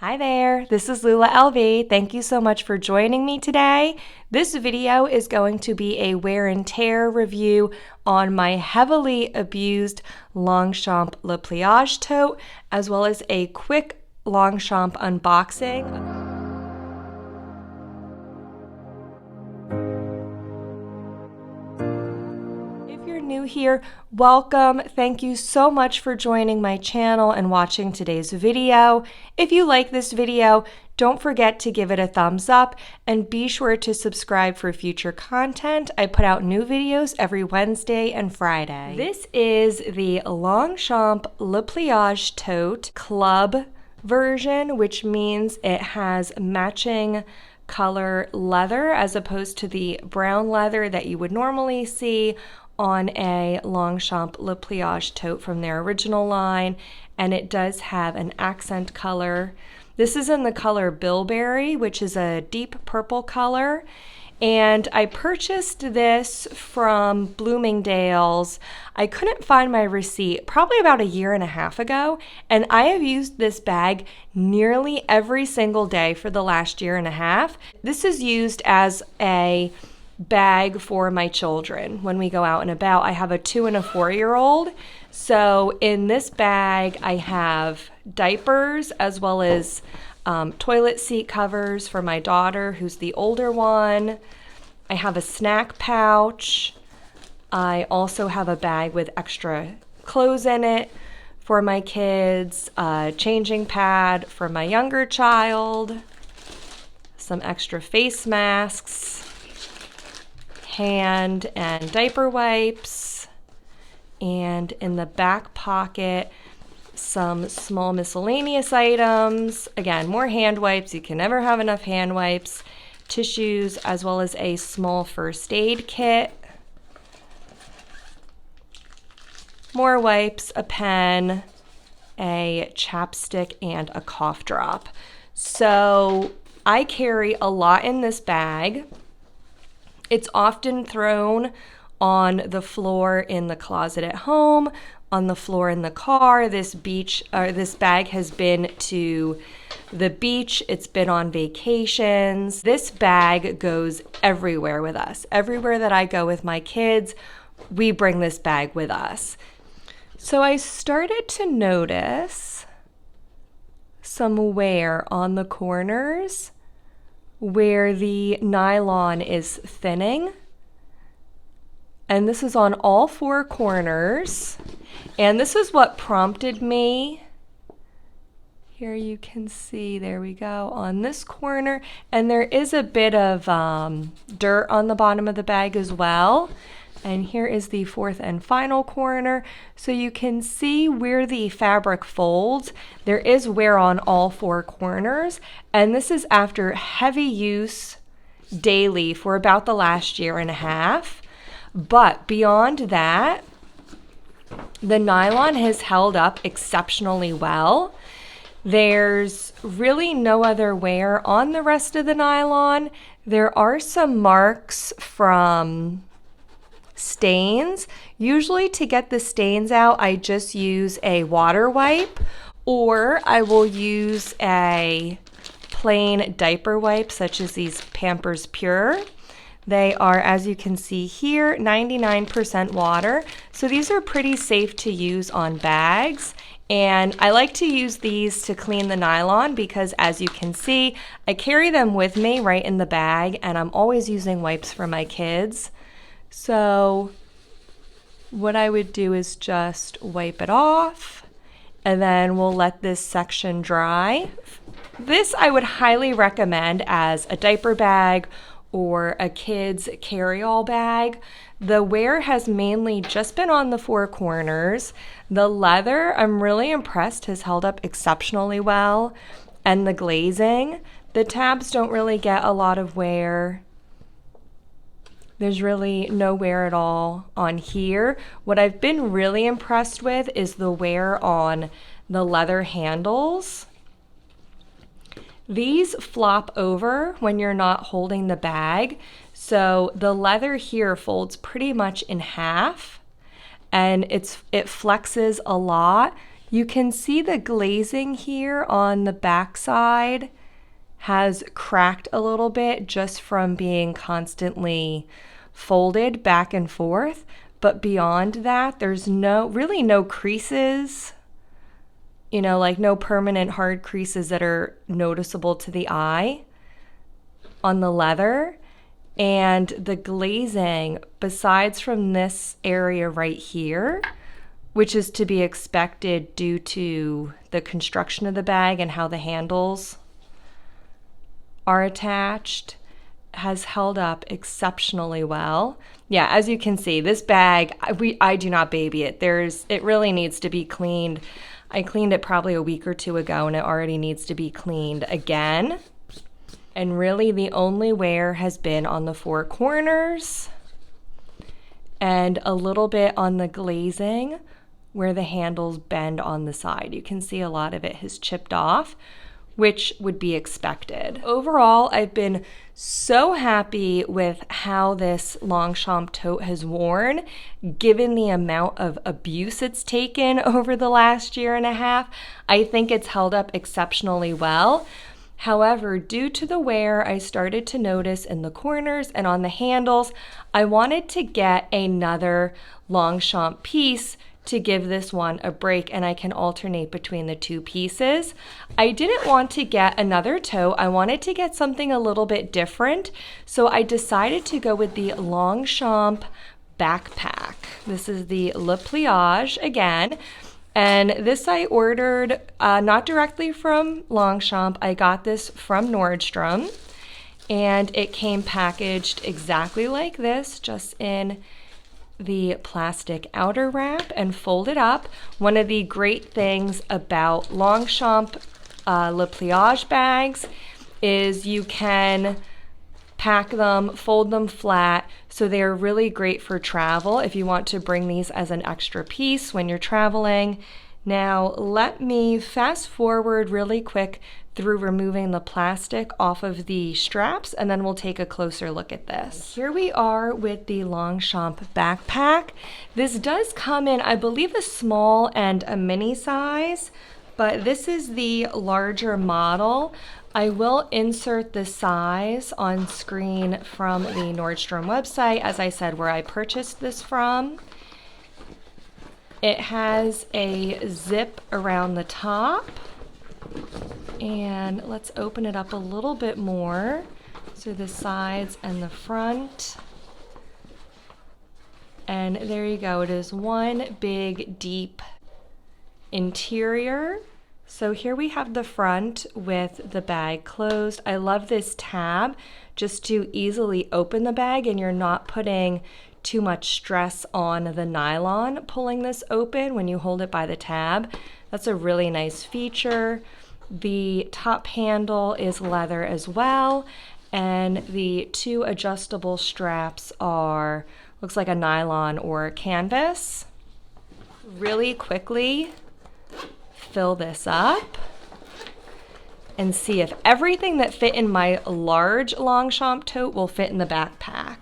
Hi there, this is Lula LV. Thank you so much for joining me today. This video is going to be a wear and tear review on my heavily abused Longchamp Pliage Tote, as well as a quick Longchamp unboxing. New here, welcome. Thank you so much for joining my channel and watching today's video. If you like this video, don't forget to give it a thumbs up and be sure to subscribe for future content. I put out new videos every Wednesday and Friday. This is the Longchamp Pliage Tote Club version, which means it has matching color leather as opposed to the brown leather that you would normally see on a Longchamp Pliage Tote from their original line, and it does have an accent color. This is in the color Bilberry, which is a deep purple color, and I purchased this from Bloomingdale's. I couldn't find my receipt probably about a year and a half ago, and I have used this bag nearly every single day for the last year and a half. This is used as a bag for my children when we go out and about. I have a 2- and 4-year-old, so in this bag I have diapers as well as toilet seat covers for my daughter, who's the older one. I have a snack pouch. I also have a bag with extra clothes in it for my kids, a changing pad for my younger child, some extra face masks, hand and diaper wipes, and in the back pocket some small miscellaneous items. Again, more hand wipes. You can never have enough hand wipes, tissues, as well as a small first aid kit, more wipes, a pen, a chapstick, and a cough drop. So I carry a lot in this bag. It's often thrown on the floor in the closet at home, on the floor in the car. This bag has been to the beach. It's been on vacations. This bag goes everywhere with us. Everywhere that I go with my kids, we bring this bag with us. So I started to notice some wear on the corners where the nylon is thinning, and this is on all 4 corners, and this is what prompted me. Here you can see, there we go, on this corner, and there is a bit of dirt on the bottom of the bag as well. And here is the 4th and final corner. So you can see where the fabric folds. There is wear on all 4 corners. And this is after heavy use daily for about the last year and a half. But beyond that, the nylon has held up exceptionally well. There's really no other wear on the rest of the nylon. There are some marks from stains. Usually to get the stains out, I just use a water wipe, or I will use a plain diaper wipe such as these Pampers Pure. They are, as you can see here, 99% water. So these are pretty safe to use on bags. And I like to use these to clean the nylon because, as you can see, I carry them with me right in the bag, and I'm always using wipes for my kids. So what I would do is just wipe it off, and then we'll let this section dry. This I would highly recommend as a diaper bag or a kid's carry-all bag. The wear has mainly just been on the 4 corners. The leather, I'm really impressed, has held up exceptionally well. And the glazing, the tabs don't really get a lot of wear. There's really no wear at all on here. What I've been really impressed with is the wear on the leather handles. These flop over when you're not holding the bag. So the leather here folds pretty much in half, and it flexes a lot. You can see the glazing here on the back side has cracked a little bit just from being constantly folded back and forth. But beyond that, there's really no creases, you know, like no permanent hard creases that are noticeable to the eye on the leather. And the glazing, besides from this area right here, which is to be expected due to the construction of the bag and how the handles are attached, has held up exceptionally well. Yeah, as you can see, this bag, I do not baby it. It really needs to be cleaned. I cleaned it probably a week or two ago, and it already needs to be cleaned again. And really the only wear has been on the four corners and a little bit on the glazing where the handles bend on the side. You can see a lot of it has chipped off, which would be expected. Overall, I've been so happy with how this Longchamp tote has worn, given the amount of abuse it's taken over the last year and a half. I think it's held up exceptionally well. However, due to the wear I started to notice in the corners and on the handles, I wanted to get another Longchamp piece to give this one a break, and I can alternate between the two pieces. I didn't want to get another tote. I wanted to get something a little bit different, so I decided to go with the Longchamp backpack. This is the Pliage again. And this I ordered not directly from Longchamp. I got this from Nordstrom, and it came packaged exactly like this, just in the plastic outer wrap and folded up. One of the great things about Longchamp Pliage bags is you can pack them, fold them flat, so they are really great for travel if you want to bring these as an extra piece when you're traveling. Now let me fast forward really quick through removing the plastic off of the straps, and then we'll take a closer look at this. Here we are with the Longchamp backpack. This does come in, I believe, a small and a mini size, but this is the larger model. I will insert the size on screen from the Nordstrom website, as I said, where I purchased this from. It has a zip around the top, and let's open it up a little bit more. So the sides and the front. And there you go, it is one big, deep interior. So here we have the front with the bag closed. I love this tab just to easily open the bag, and you're not putting too much stress on the nylon pulling this open when you hold it by the tab. That's a really nice feature. The top handle is leather as well, and the two adjustable straps are, looks like a nylon or canvas. Really quickly fill this up and see if everything that fit in my large Longchamp tote will fit in the backpack.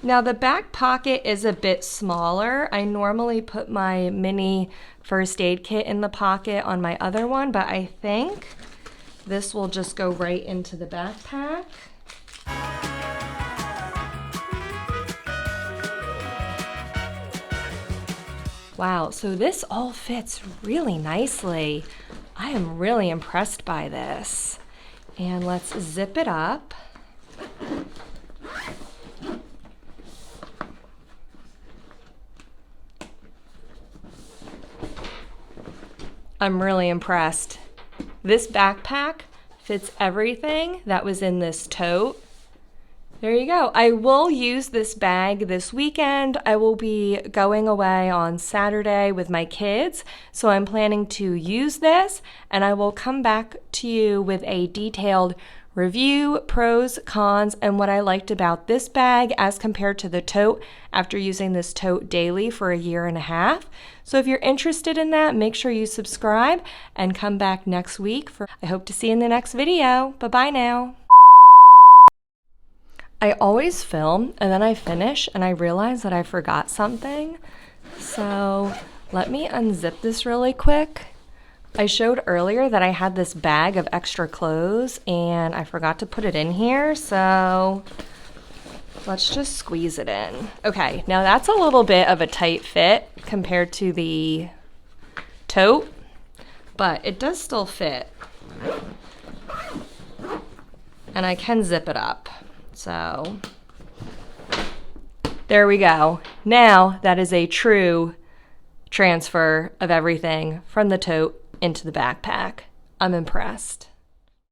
Now the back pocket is a bit smaller. I normally put my mini first aid kit in the pocket on my other one, but I think this will just go right into the backpack. Wow, so this all fits really nicely. I am really impressed by this. And let's zip it up. I'm really impressed. This backpack fits everything that was in this tote. There you go. I will use this bag this weekend. I will be going away on Saturday with my kids, so I'm planning to use this, and I will come back to you with a detailed review, pros, cons, and what I liked about this bag as compared to the tote after using this tote daily for a year and a half. So if you're interested in that, make sure you subscribe and come back next week. I hope to see you in the next video. Bye-bye now. I always film and then I finish and I realize that I forgot something. So let me unzip this really quick. I showed earlier that I had this bag of extra clothes and I forgot to put it in here, so let's just squeeze it in. Okay, now that's a little bit of a tight fit compared to the tote, but it does still fit. And I can zip it up, so there we go. Now that is a true transfer of everything from the tote into the backpack. I'm impressed.